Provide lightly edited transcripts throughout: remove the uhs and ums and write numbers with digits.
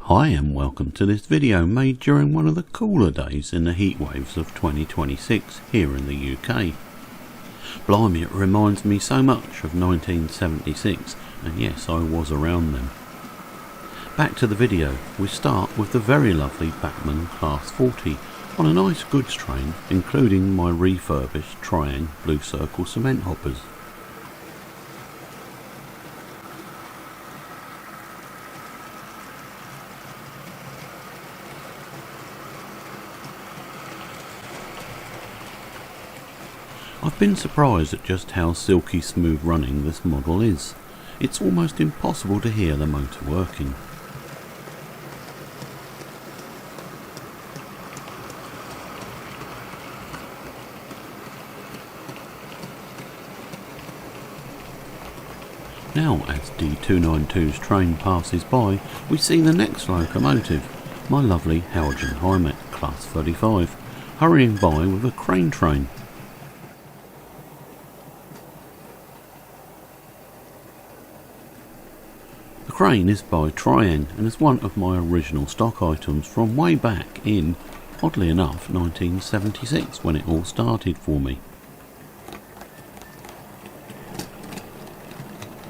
Hi and welcome to this video made during one of the cooler days in the heat waves of 2026 here in the UK. Blimey, it reminds me so much of 1976, and yes, I was around then. Back to the video, we start with the very lovely Bachmann Class 40 on a nice goods train, including my refurbished Triang Blue Circle cement hoppers. I've been surprised at just how silky smooth running this model is. It's almost impossible to hear the motor working. Now, as D292's train passes by, we see the next locomotive, my lovely Heljan Hymek Class 35, hurrying by with a crane train. The crane is by Triang and is one of my original stock items from way back in, oddly enough, 1976 when it all started for me.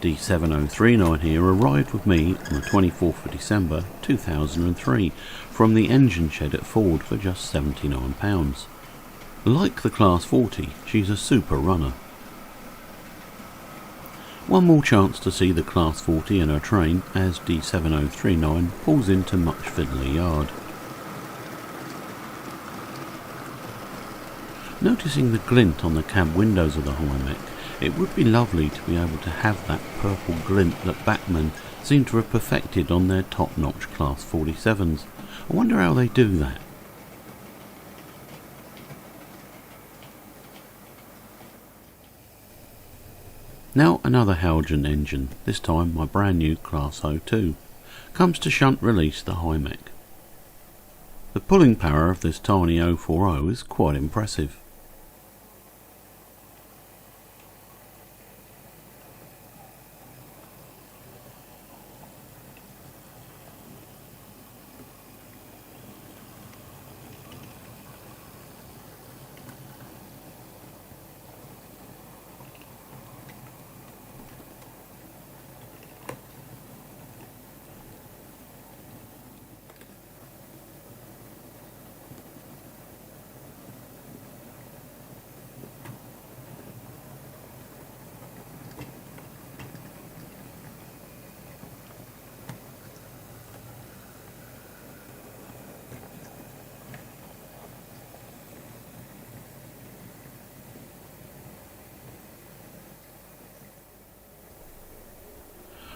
D7039 here arrived with me on the 24th of December 2003 from the engine shed at Ford for just £79. Like the Class 40, she's a super runner. One more chance to see the Class 40 and her train as D7039 pulls into Muchfiddly yard. Noticing the glint on the cab windows of the Hymek, it would be lovely to be able to have that purple glint that Bachmann seem to have perfected on their top-notch Class 47s. I wonder how they do that. Now another Heljan engine, this time my brand new Class 02, comes to shunt release the Hymek. The pulling power of this tiny 040 is quite impressive.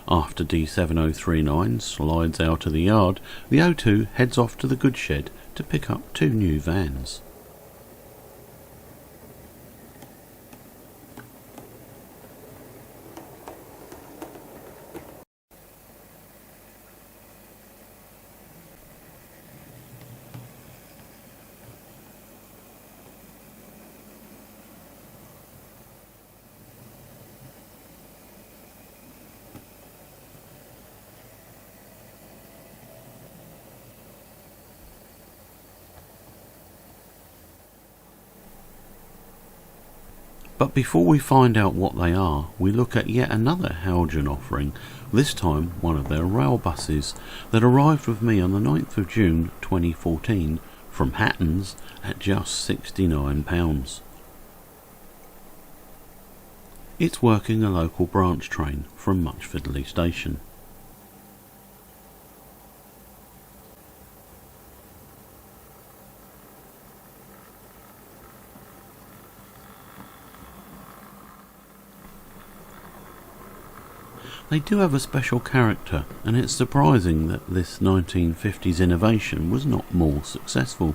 After D7039 slides out of the yard, the O2 heads off to the goods shed to pick up two new vans. But before we find out what they are, we look at yet another Heljan offering, this time one of their rail buses that arrived with me on the 9th of June 2014 from Hatton's at just £69. It's working a local branch train from Muchfiddly station. They do have a special character, and it's surprising that this 1950s innovation was not more successful.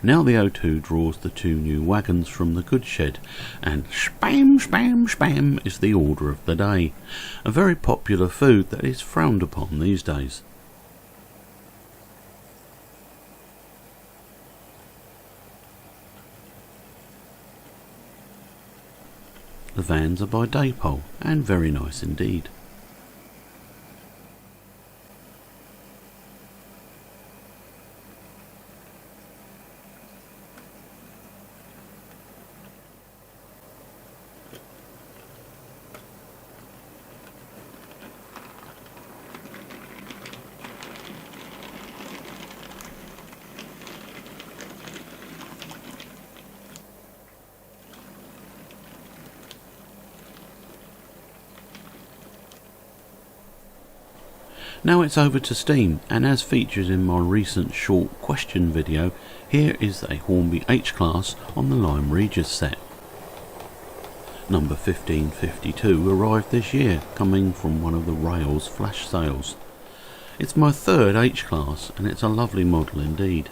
Now the O2 draws the two new wagons from the goods shed, and spam, spam, spam is the order of the day. A very popular food that is frowned upon these days. The vans are by Daypole and very nice indeed. Now it's over to steam, and as featured in my recent short question video, here is a Hornby H Class on the Lyme Regis set. Number 1552 arrived this year, coming from one of the Rails flash sales. It's my third H Class, and it's a lovely model indeed.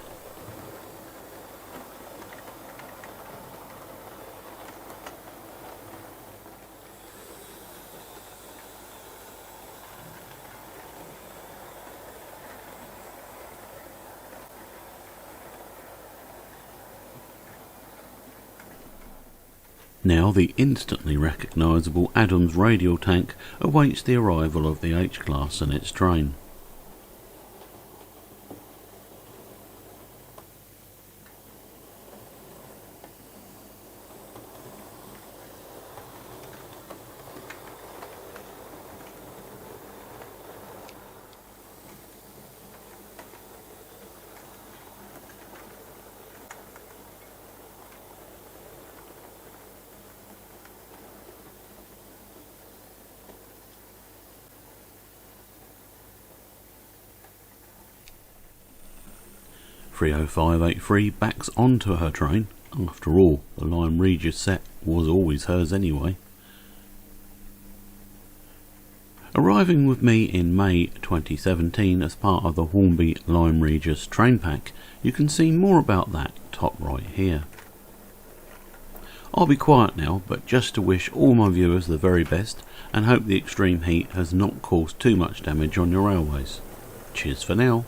Now the instantly recognisable Adams Radial Tank awaits the arrival of the H Class and its train. .30583 backs onto her train. After all, the Lyme Regis set was always hers anyway. Arriving with me in May 2017 as part of the Hornby Lyme Regis train pack, you can see more about that top right here. I'll be quiet now, but just to wish all my viewers the very best and hope the extreme heat has not caused too much damage on your railways. Cheers for now.